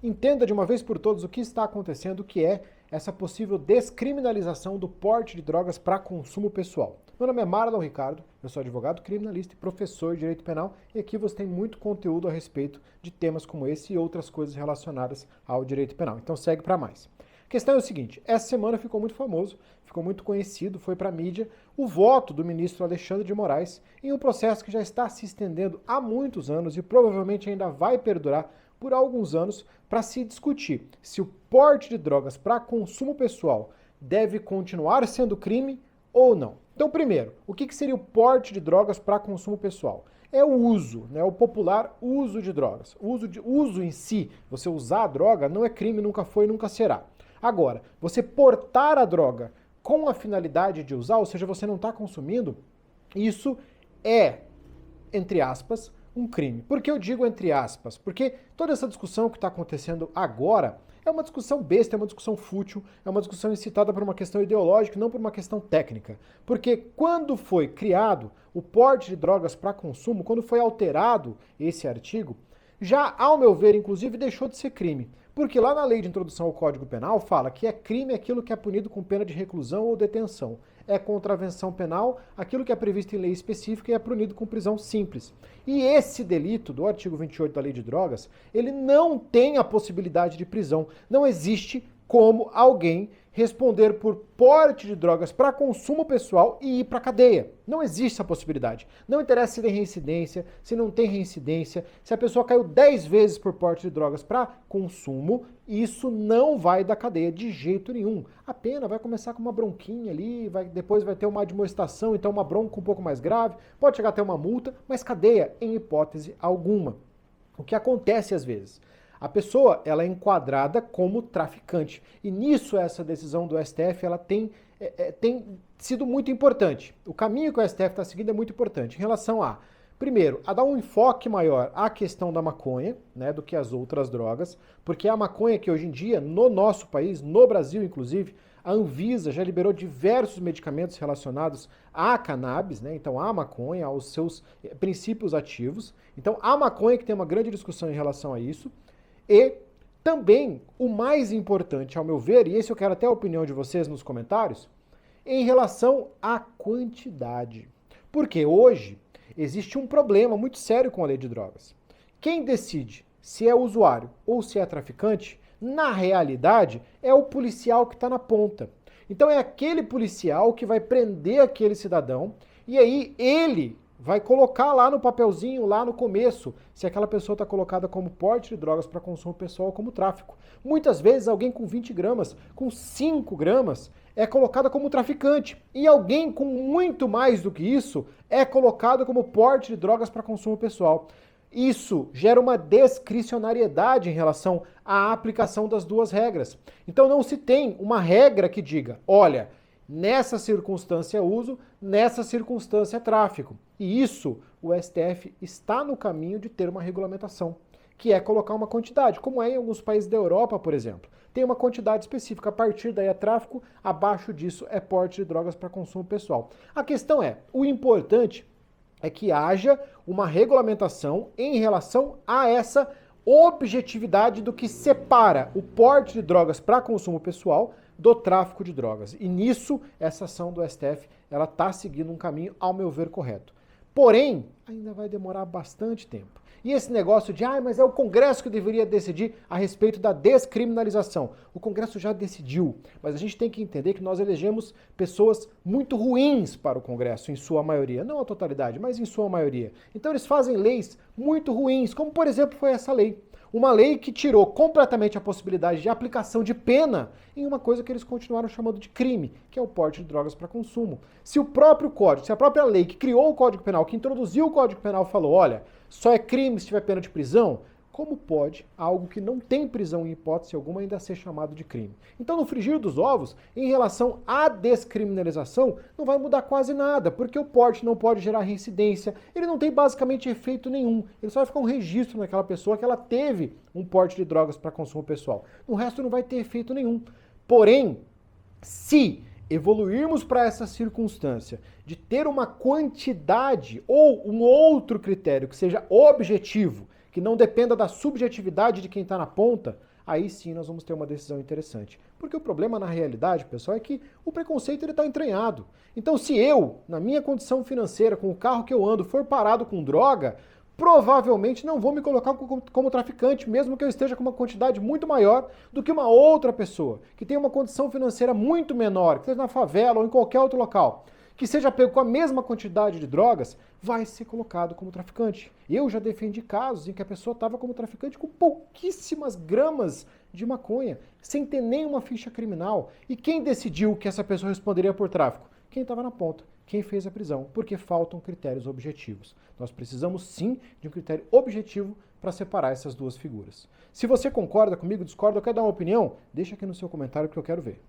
entenda de uma vez por todas o que está acontecendo, o que é essa possível descriminalização do porte de drogas para consumo pessoal. Meu nome é Marlon Ricardo, eu sou advogado criminalista e professor de direito penal, e aqui você tem muito conteúdo a respeito de temas como esse e outras coisas relacionadas ao direito penal. Então segue para mais. A questão é o seguinte, essa semana ficou muito famoso, ficou muito conhecido, foi para a mídia, o voto do ministro Alexandre de Moraes em um processo que já está se estendendo há muitos anos e provavelmente ainda vai perdurar por alguns anos para se discutir se o porte de drogas para consumo pessoal deve continuar sendo crime ou não. Então, primeiro, o que seria o porte de drogas para consumo pessoal? É o uso, né? O popular uso de drogas. O uso em si, você usar a droga, não é crime, nunca foi e nunca será. Agora, você portar a droga com a finalidade de usar, ou seja, você não está consumindo, isso é, entre aspas, um crime. Por que eu digo entre aspas? Porque toda essa discussão que está acontecendo agora é uma discussão besta, é uma discussão fútil, é uma discussão incitada por uma questão ideológica e não por uma questão técnica. Porque quando foi criado o porte de drogas para consumo, quando foi alterado esse artigo, já, ao meu ver, inclusive, deixou de ser crime. Porque lá na lei de introdução ao Código Penal fala que é crime aquilo que é punido com pena de reclusão ou detenção. É contravenção penal aquilo que é previsto em lei específica e é punido com prisão simples. E esse delito do artigo 28 da Lei de Drogas, ele não tem a possibilidade de prisão. Não existe como alguém responder por porte de drogas para consumo pessoal e ir para a cadeia. Não existe essa possibilidade. Não interessa se tem reincidência, se não tem reincidência, se a pessoa caiu 10 vezes por porte de drogas para consumo, isso não vai da cadeia de jeito nenhum. A pena vai começar com uma bronquinha ali, depois vai ter uma admoestação, então uma bronca um pouco mais grave, pode chegar até uma multa, mas cadeia em hipótese alguma. O que acontece às vezes? A pessoa ela é enquadrada como traficante. E nisso essa decisão do STF ela tem sido muito importante. O caminho que o STF está seguindo é muito importante. Em relação a, primeiro, a dar um enfoque maior à questão da maconha, né, do que as outras drogas, porque a maconha que hoje em dia, no nosso país, no Brasil inclusive, a Anvisa já liberou diversos medicamentos relacionados à cannabis, né? Então à maconha, aos seus princípios ativos. Então a maconha que tem uma grande discussão em relação a isso. E também, o mais importante, ao meu ver, e esse eu quero até a opinião de vocês nos comentários, em relação à quantidade. Porque hoje existe um problema muito sério com a lei de drogas. Quem decide se é usuário ou se é traficante, na realidade, é o policial que está na ponta. Então é aquele policial que vai prender aquele cidadão e aí ele vai colocar lá no papelzinho, lá no começo, se aquela pessoa está colocada como porte de drogas para consumo pessoal ou como tráfico. Muitas vezes alguém com 20 gramas, com 5 gramas, é colocada como traficante. E alguém com muito mais do que isso é colocado como porte de drogas para consumo pessoal. Isso gera uma discricionariedade em relação à aplicação das duas regras. Então não se tem uma regra que diga, olha, nessa circunstância é uso, nessa circunstância é tráfico. E isso, o STF está no caminho de ter uma regulamentação, que é colocar uma quantidade, como é em alguns países da Europa, por exemplo. Tem uma quantidade específica, a partir daí é tráfico, abaixo disso é porte de drogas para consumo pessoal. A questão é, o importante é que haja uma regulamentação em relação a essa objetividade do que separa o porte de drogas para consumo pessoal do tráfico de drogas. E nisso, essa ação do STF, ela está seguindo um caminho, ao meu ver, correto. Porém, ainda vai demorar bastante tempo. E esse negócio de, mas é o Congresso que deveria decidir a respeito da descriminalização. O Congresso já decidiu, mas a gente tem que entender que nós elegemos pessoas muito ruins para o Congresso, em sua maioria. Não a totalidade, mas em sua maioria. Então eles fazem leis muito ruins, como por exemplo foi essa lei. Uma lei que tirou completamente a possibilidade de aplicação de pena em uma coisa que eles continuaram chamando de crime, que é o porte de drogas para consumo. Se o próprio código, se a própria lei que criou o Código Penal, que introduziu o Código Penal falou, olha, só é crime se tiver pena de prisão, como pode algo que não tem prisão em hipótese alguma ainda ser chamado de crime? Então, no frigir dos ovos, em relação à descriminalização, não vai mudar quase nada, porque o porte não pode gerar reincidência, ele não tem basicamente efeito nenhum, ele só vai ficar um registro naquela pessoa que ela teve um porte de drogas para consumo pessoal. No resto não vai ter efeito nenhum. Porém, se evoluirmos para essa circunstância de ter uma quantidade ou um outro critério que seja objetivo, que não dependa da subjetividade de quem está na ponta, aí sim nós vamos ter uma decisão interessante. Porque o problema na realidade, pessoal, é que o preconceito está entranhado. Então se eu, na minha condição financeira, com o carro que eu ando, for parado com droga, provavelmente não vou me colocar como traficante, mesmo que eu esteja com uma quantidade muito maior do que uma outra pessoa, que tem uma condição financeira muito menor, que esteja na favela ou em qualquer outro local, que seja pego com a mesma quantidade de drogas, vai ser colocado como traficante. Eu já defendi casos em que a pessoa estava como traficante com pouquíssimas gramas de maconha, sem ter nenhuma ficha criminal. E quem decidiu que essa pessoa responderia por tráfico? Quem estava na ponta, quem fez a prisão, porque faltam critérios objetivos. Nós precisamos sim de um critério objetivo para separar essas duas figuras. Se você concorda comigo, discorda ou quer dar uma opinião, deixa aqui no seu comentário que eu quero ver.